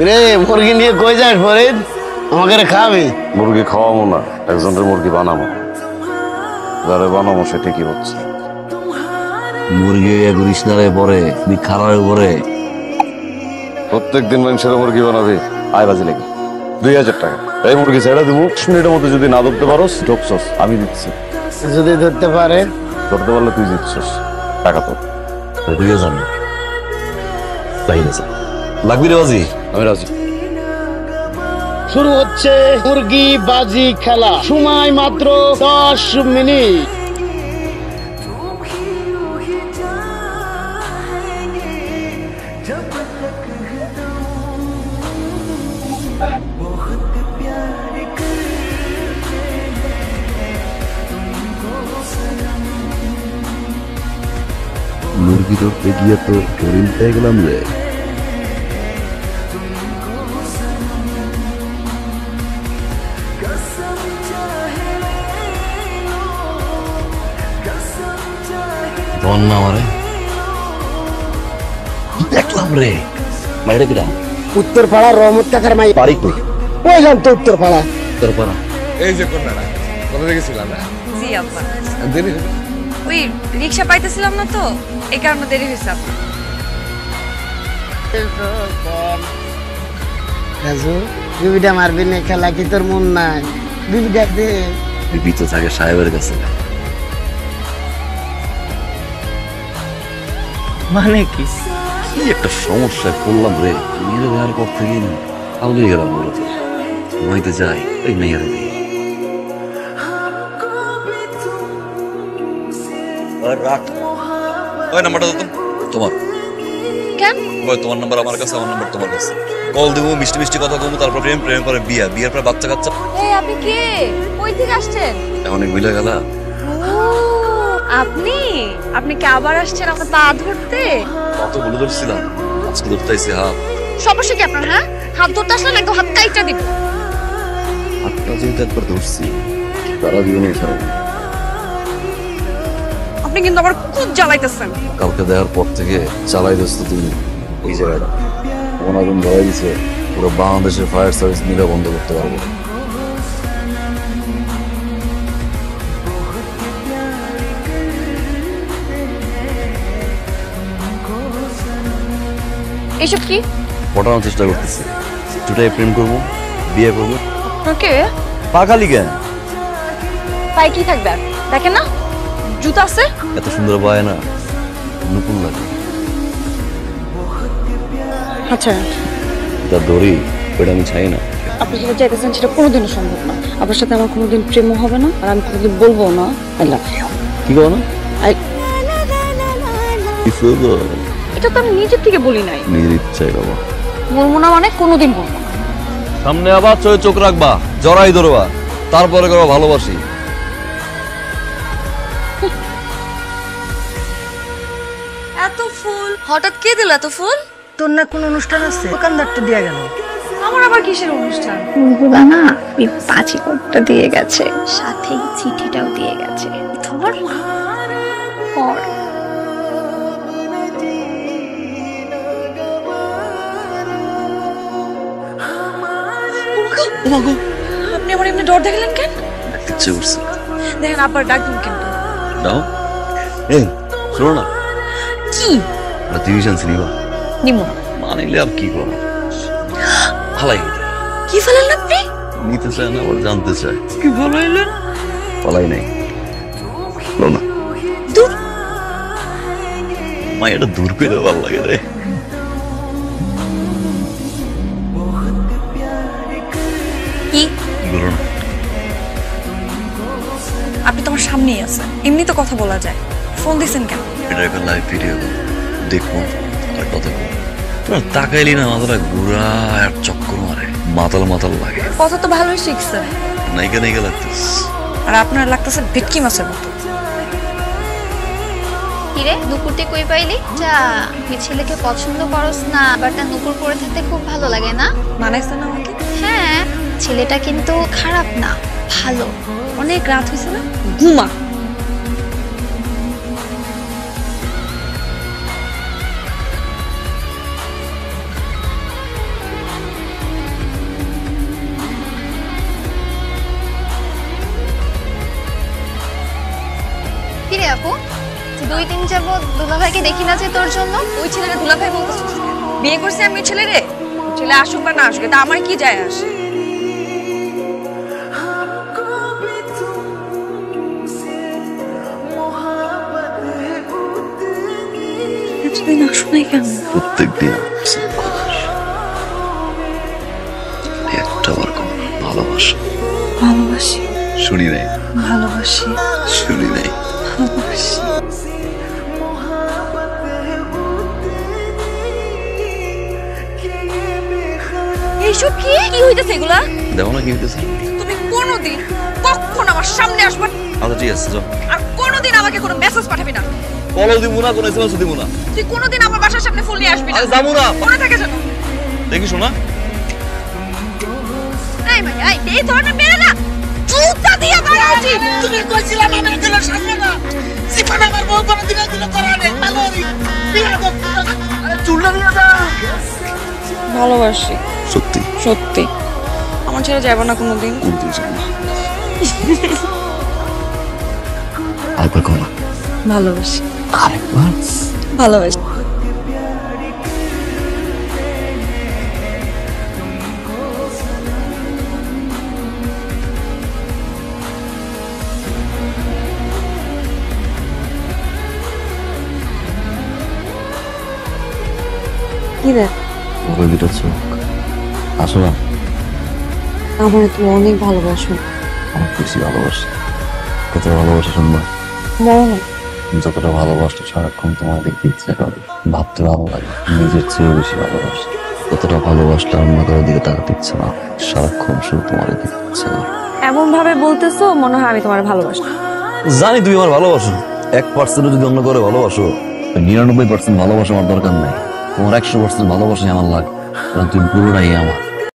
রে মুরগি নিয়ে কই যাস ফরিদ? আমাকে খাবি? মুরগি খাওয়াবো না, একজনের মুরগি বানাবো। যারে বানাবো সে ঠিকই হচ্ছে। মুরগি করিস না রে পরে, তুই খারাপের পরে। প্রত্যেকদিন মানুষের মুরগি বানাবি, আয় বাজি লেগে 2000 টাকা। এই মুরগি ছেড়ে দিব, 10 মিনিটের মধ্যে যদি না ধরতে পারোস ঢোকছস, আমি দিচ্ছি। যদি ধরতে পারে? ধরতে পারলে তুই জিতছস, টাকা তো। 2000 লাগবি রে বাজি? আমি রাজি। শুরু হচ্ছে মুরগি বাজি খেলা, সময় মাত্র 10 মিনিট। মুরগি ধরতে গিয়ে তো হরিণ পেয়ে গেলাম রে। দেখলাম রে মাইরে কিরা উত্তরপাড়া রহমত কাকার মাই বাড়ি কই? ওই জানতো উত্তরপাড়া। উত্তরপাড়া এই যে কন্যারা কোথা থেকে ছিলাম না? জি আব্বা, দেরি হলো। ওই রিক্সা পাইতেছিলাম না তো, এই কারণে দেরি হয়েছে আব্বা। রাজু বিবিটা মারবি না, খেলা কি তোর মন নাই? বিবিটা দে। বিপি তো থাকে সাহেবের কাছে। মানে কি? কি একটা সমস্যায় পড়লাম রে, মেয়েরে দেওয়ার পর থেকে না আলগিয়ে গেলাম বলে তো। ঘুমাইতে যাই ওই মেয়েরে দিয়ে। রাখ ওই নাম্বারটা দাও তো। তোমার কেন? ওই তোমার নাম্বার আমার কাছে, আমার নাম্বার তোমার কাছে। কল দেবো, মিষ্টি মিষ্টি কথা বলবো, তারপর প্রেম, প্রেম পরে বিয়া, বিয়ের পরে বাচ্চা কাচ্চা। এই আপনি কে? কই থেকে আসছেন? এমন মিলে গেলা। ও আপনি আপনি কি আবার আসছেন আমার পা ধরতে? কত বলে ধরছিলাম, আজকে ধরতে আইসি হাত। সমস্যা কি আপনার? হ্যাঁ, হাত ধরতে আসলে একদম হাত কাইটা দিব। হাতটা যেহেতু একবার ধরছি, তারা জীবনে ছাড়া। আপনি কিন্তু আবার খুব জ্বালাইতেছেন। কালকে দেখার পর থেকে চালাই দোস্ত তুমি এই জায়গাটা এমন আগুন ধরাই দিছে, পুরো বাংলাদেশের ফায়ার সার্ভিস মিলে বন্ধ করতে পারবো। এইসব কি? পটানোর চেষ্টা করতেছি, দুটাই প্রেম করবো, বিয়ে করবো। আপনাকে পাখালি কেন? পাই কি থাকবে আর? দেখেন না জুতা আছে। এত সুন্দর পায় না, নতুন লাগে। আচ্ছা যা দড়ি ওটা আমি চাই না। আপনি যেটা চাইতেছেন সেটা কোনোদিনও সম্ভব না। আপনার সাথে আমার কোনোদিন প্রেমও হবে না, আর আমি কোনোদিন বলবো না আই লাভ ইউ। কি করো না? আই নিজের এটা তো আমি নিজের থেকে বলি নাই। ইচ্ছাই বাবা। বলবো না মানে কোনোদিন বলবো না। সামনে আবার চোখ রাখবা, জড়াই ধরবা, তারপরে করবা ভালোবাসি। এত ফুল হঠাৎ কে দিল? এত ফুল? তোর না কোন অনুষ্ঠান আছে? দোকানদারটা দিয়া গেল। আমার আবার কিসের অনুষ্ঠান? ফুলগুলা না ওই পাঁচিকোটটা দিয়ে গেছে, সাথে চিঠিটাও দিয়ে গেছে। তোমার পর আপনি আমার এমনি ডর দেখলেন কেন? ইচ্ছে করছে দেখেন আবার ডাক দিন কিন্তু। দাও। এই শোনো না, কি ডিভিশন সিনেমা নিমো মানিলে আর কি করো, ফালাই কি ফেলেন আপনি? নিতে চায় না, আবার জানতে চায়। কি বলাইলেন? ফালাই নাই না দূর মা, এটা দূর পেলে ভালো লাগে রে। কি বলো না। আপনি তো আমার সামনেই আছেন, এমনি তো কথা বলা যায়। ফোন দিছেন কেন? এটা একটা লাইভ ভিডিও, দেখবো আর কথা বলবো। তোমার তাকাইলি না মাথাটা ঘুরা আর চক্কর মারে, মাতাল মাতাল লাগে। কথা তো ভালোই শিখছেন, নাইকা নাইকা লাগতেস। আর আপনার লাগতেছে ভেটকি মাছের মতো। কিরে নুপুরটি কই পাইলি? যা তুই ছেলেকে পছন্দ করস না, আবার তার নুপুর পরে থাকতে খুব ভালো লাগে না? মানাইছে না আমাকে? হ্যাঁ, ছেলেটা কিন্তু খারাপ না, ভালো। অনেক রাত হয়েছে না, ঘুমা। 2-3 যাবত দুলাভাইকে দেখি না যে তোর জন্য। ওই ছেলেরে দুলাভাই বলতেছিস? বিয়ে করছি আমি ওই ছেলেরে। ছেলে আসুক বা না আসুক তা আমার কি যায় আসে? এতদিন আসো নাই কেন? প্রত্যেক দিন একটা বার ভালোবাসা ভালোবাসি, শুনি নাই, ভালোবাসি, শুনি নাই। ভালোবাসি। এইসব কি কি হইতেছে এগুলা? দেখো না কি হইতেছে। তুমি কোনোদিন কখন আমার সামনে আসবে আচ্ছা ঠিক আছে, যাও। আর কোনোদিন আমাকে কোনো মেসেজ পাঠাবি না। কলও দিব না, কোনো এসএমএস দিব না। তুই কোনোদিন আমার বাসার সামনে ফুল নিয়ে আসবি না। আরে যাবো না। মনে থাকে যেন। দেখি শোনা, এই ভাই এই ধরনের মেরে না জুতা দিয়ে মারা উচিত। তুমি কইছিলা না দিল সামনে না জীবন আমার বউ করে দিল করা নেই ভালো বিয়া দাও আরে চুলটা নিয়ে যা। ভালোবাসি, সত্যি সত্যি। আমার ছেড়ে যাবে না কোনোদিন। কোনদিন যাবো না। আরেকবার কও না। ভালোবাসি, আরেকবার। ভালোবাসি। কি রে? ওই দুটো চোখ আসো না, আমার তুমি অনেক ভালোবাসো। অনেক বেশি ভালোবাসি। কতটা ভালোবাসা শুনবা? বলো না। যতটা ভালোবাসতে সারাক্ষণ তোমার দেখতে ইচ্ছে করে, ভাবতে ভালো লাগে, নিজের চেয়েও বেশি ভালোবাসি। ততটা ভালোবাসলে অন্য কারোর দিকে তাকাতে ইচ্ছে না, সারাক্ষণ শুধু তোমার দেখতে ইচ্ছে করে। এমন ভাবে বলতেছো মনে হয় আমি তোমার ভালোবাসি। জানি তুমি আমার ভালোবাসো, 1% যদি অন্য করে ভালোবাসো, 99% ভালোবাসা আমার দরকার নাই। তোমার 100% ভালোবাসাই আমার লাগে, কারণ তুমি পুরোটাই আমার।